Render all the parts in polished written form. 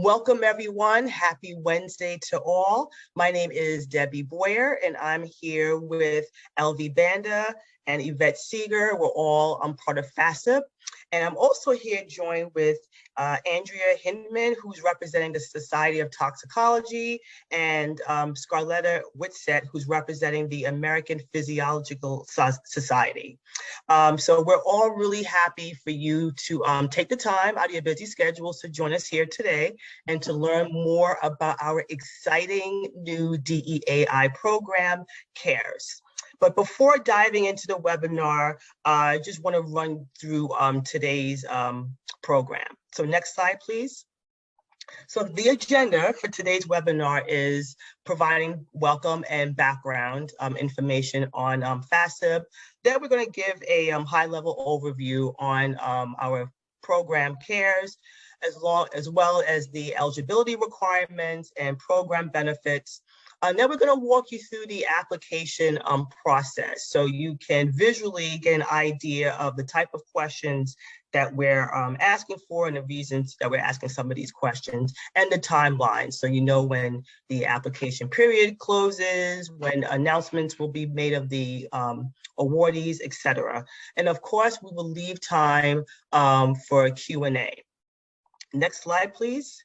Welcome everyone. Happy Wednesday to all. My name is Debbie Boyer and I'm here with LV Banda and Yvette Seeger. We're all part of FASEB. And I'm also here joined with Andrea Hindman, who's representing the Society of Toxicology, and Scarletta Whitsett, who's representing the American Physiological Society. So we're all really happy for you to take the time out of your busy schedules to join us here today and to learn more about our exciting new DEAI program, CARES. But before diving into the webinar, I just want to run through today's program. So next slide, please. So the agenda for today's webinar is providing welcome and background information on FASEB. Then we're going to give a high-level overview on our program CARES, as well as the eligibility requirements and program benefits. Then we're going to walk you through the application process so you can visually get an idea of the type of questions that we're asking for and the reasons that we're asking some of these questions and the timeline. So you know when the application period closes, when announcements will be made of the awardees, etc. And of course, we will leave time for a Q&A. Next slide, please.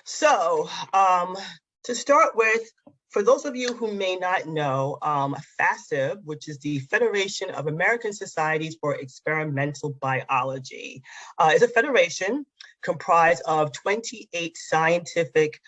So, to start with, for those of you who may not know, FASEB, which is the Federation of American Societies for Experimental Biology, is a federation comprised of 28 scientific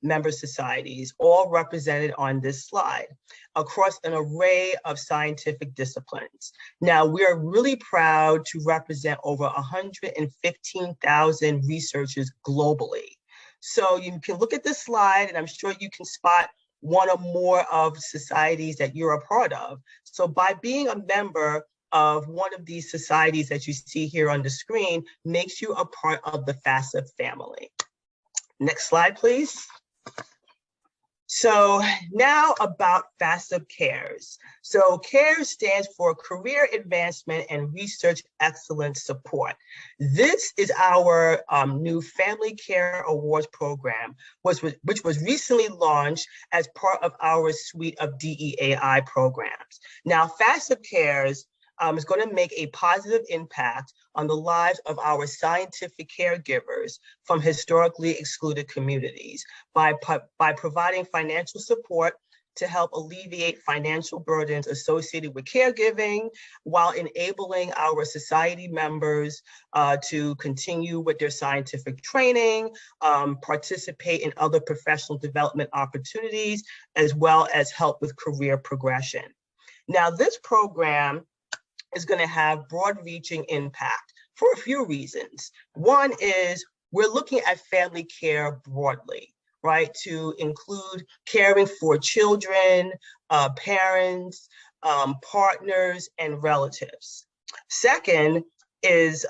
member societies, all represented on this slide, across an array of scientific disciplines. Now, we are really proud to represent over 115,000 researchers globally. So you can look at this slide and I'm sure you can spot one or more of societies that you're a part of. So by being a member of one of these societies that you see here on the screen makes you a part of the FASEB family. Next slide, please. So now about FASEB CARES. So CARES stands for Career Advancement and Research Excellence Support. This is our new Family Care Awards program, which was recently launched as part of our suite of DEAI programs. Now, FASEB CARES is going to make a positive impact on the lives of our scientific caregivers from historically excluded communities by providing financial support to help alleviate financial burdens associated with caregiving while enabling our society members to continue with their scientific training, participate in other professional development opportunities, as well as help with career progression. Now, this program is going to have broad-reaching impact for a few reasons. One is we're looking at family care broadly, right, to include caring for children, parents, partners, and relatives. Second is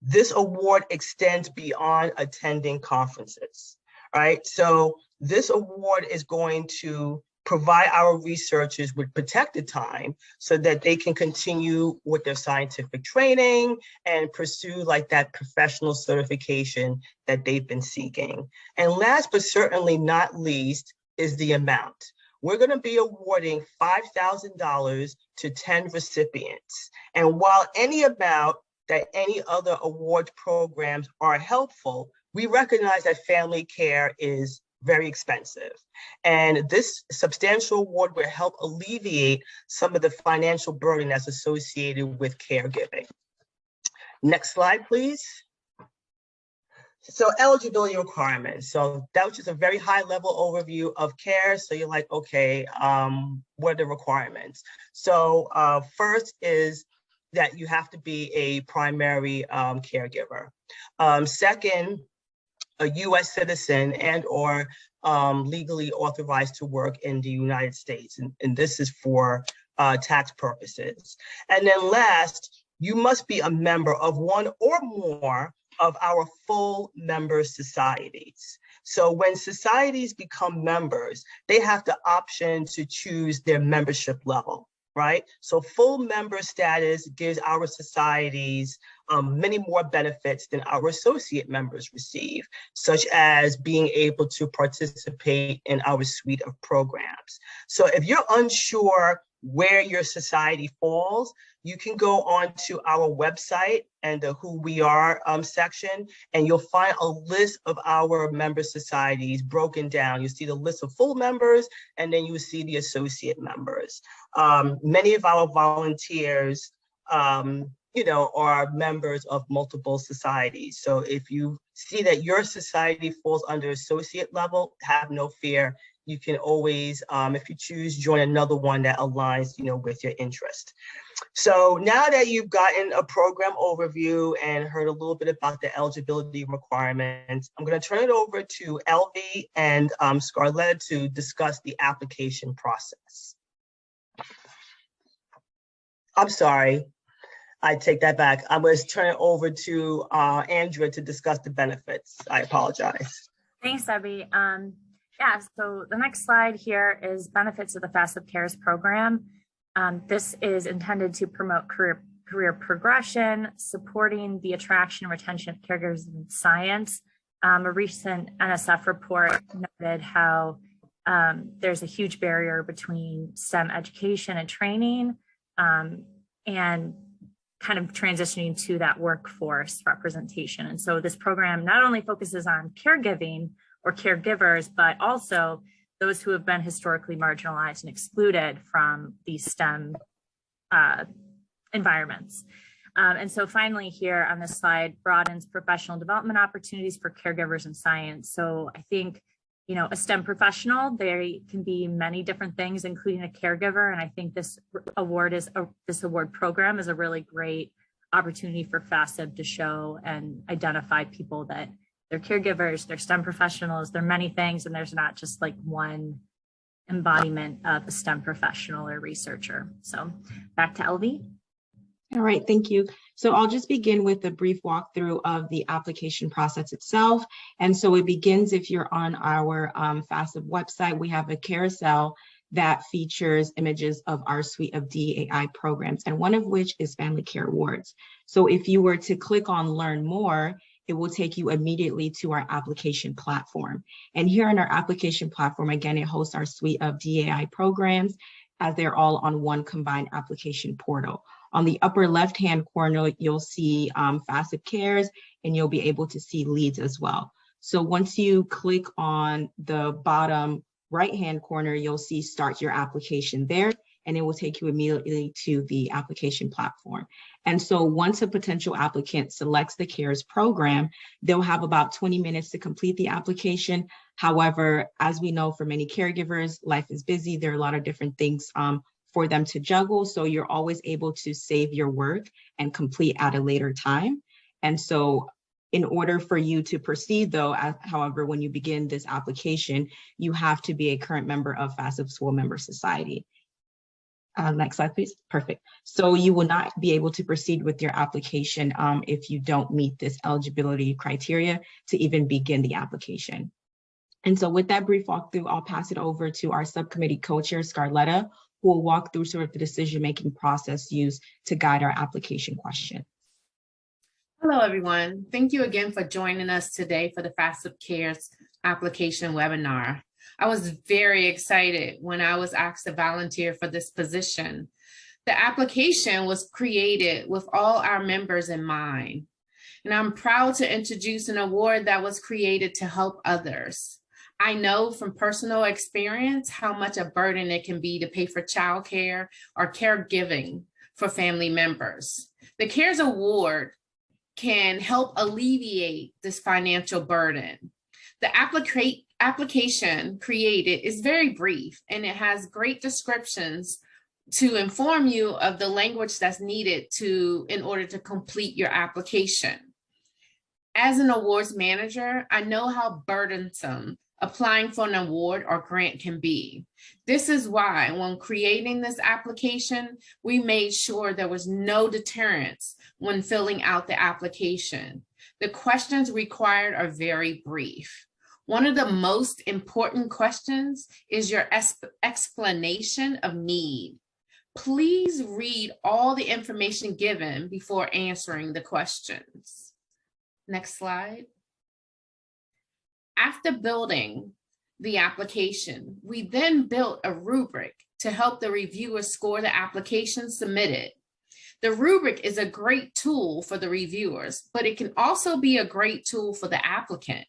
this award extends beyond attending conferences, right? So this award is going to provide our researchers with protected time so that they can continue with their scientific training and pursue like that professional certification that they've been seeking. And last but certainly not least is the amount. We're going to be awarding $5,000 to 10 recipients. And while any amount that any other awards programs are helpful, we recognize that family care is very expensive. And this substantial award will help alleviate some of the financial burden that's associated with caregiving. Next slide, please. So eligibility requirements. So that was just a very high level overview of CARES. So you're like, okay, what are the requirements? So first is that you have to be a primary caregiver. Second, a U.S. citizen and or legally authorized to work in the United States. And this is for tax purposes. And then last, you must be a member of one or more of our full member societies. So when societies become members, they have the option to choose their membership level, right? So full member status gives our societies many more benefits than our associate members receive, such as being able to participate in our suite of programs. So if you're unsure where your society falls, you can go on to our website and the Who We Are section, and you'll find a list of our member societies broken down. You see the list of full members, and then you see the associate members. Many of our volunteers are members of multiple societies. So if you see that your society falls under associate level, have no fear. You can always, if you choose, join another one that aligns, with your interest. So now that you've gotten a program overview and heard a little bit about the eligibility requirements, I'm going to turn it over to Elvie and Scarlett to discuss the application process. I'm sorry. I take that back. I'm going to turn it over to Andrea to discuss the benefits. I apologize. Thanks, Debbie. Yeah, so the next slide here is benefits of the FASEB CARES program. This is intended to promote career progression, supporting the attraction and retention of caregivers in science. A recent NSF report noted how there's a huge barrier between STEM education and training and kind of transitioning to that workforce representation. And so this program not only focuses on caregiving or caregivers, but also those who have been historically marginalized and excluded from these STEM environments. And so finally here on this slide, broadens professional development opportunities for caregivers in science. So I think, a STEM professional, they can be many different things, including a caregiver. And I think this award program is a really great opportunity for FASEB to show and identify people that they're caregivers, they're STEM professionals, they're many things, and there's not just like one embodiment of a STEM professional or researcher. So back to Elvie. All right, thank you. So I'll just begin with a brief walkthrough of the application process itself. And so it begins if you're on our FASEB website, we have a carousel that features images of our suite of DAI programs, and one of which is Family Care Awards. So if you were to click on Learn More, it will take you immediately to our application platform. And here on our application platform, again, it hosts our suite of DAI programs as they're all on one combined application portal. On the upper left-hand corner, you'll see FASEB CARES, and you'll be able to see leads as well. So once you click on the bottom right-hand corner, you'll see Start Your Application there, and it will take you immediately to the application platform. And so once a potential applicant selects the CARES program, they'll have about 20 minutes to complete the application. However, as we know, for many caregivers, life is busy. There are a lot of different things for them to juggle. So you're always able to save your work and complete at a later time. And so in order for you to proceed though, however, when you begin this application, you have to be a current member of FASEB School Member Society. Next slide, please. Perfect. So you will not be able to proceed with your application if you don't meet this eligibility criteria to even begin the application. And so with that brief walkthrough, I'll pass it over to our subcommittee co-chair, Scarletta, who will walk through sort of the decision-making process used to guide our application question. Hello, everyone. Thank you again for joining us today for the FASEB CARES application webinar. I was very excited when I was asked to volunteer for this position. The application was created with all our members in mind, and I'm proud to introduce an award that was created to help others. I know from personal experience how much a burden it can be to pay for childcare or caregiving for family members. The CARES Award can help alleviate this financial burden. The application created is very brief, and it has great descriptions to inform you of the language that's needed in order to complete your application. As an awards manager, I know how burdensome applying for an award or grant can be. This is why when creating this application, we made sure there was no deterrence when filling out the application. The questions required are very brief. One of the most important questions is your explanation of need. Please read all the information given before answering the questions. Next slide. After building the application, we then built a rubric to help the reviewer score the application submitted. The rubric is a great tool for the reviewers, but it can also be a great tool for the applicant.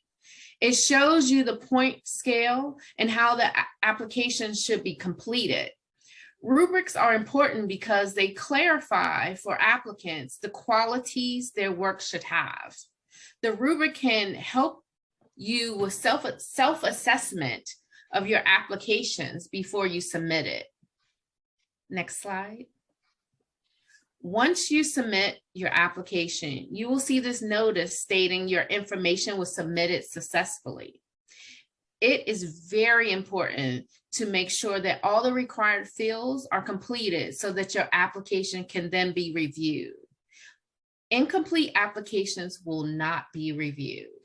It shows you the point scale and how the application should be completed. Rubrics are important because they clarify for applicants the qualities their work should have. The rubric can help you with self-assessment of your applications before you submit it. Next slide. Once you submit your application, you will see this notice stating your information was submitted successfully. It is very important to make sure that all the required fields are completed so that your application can then be reviewed. Incomplete applications will not be reviewed.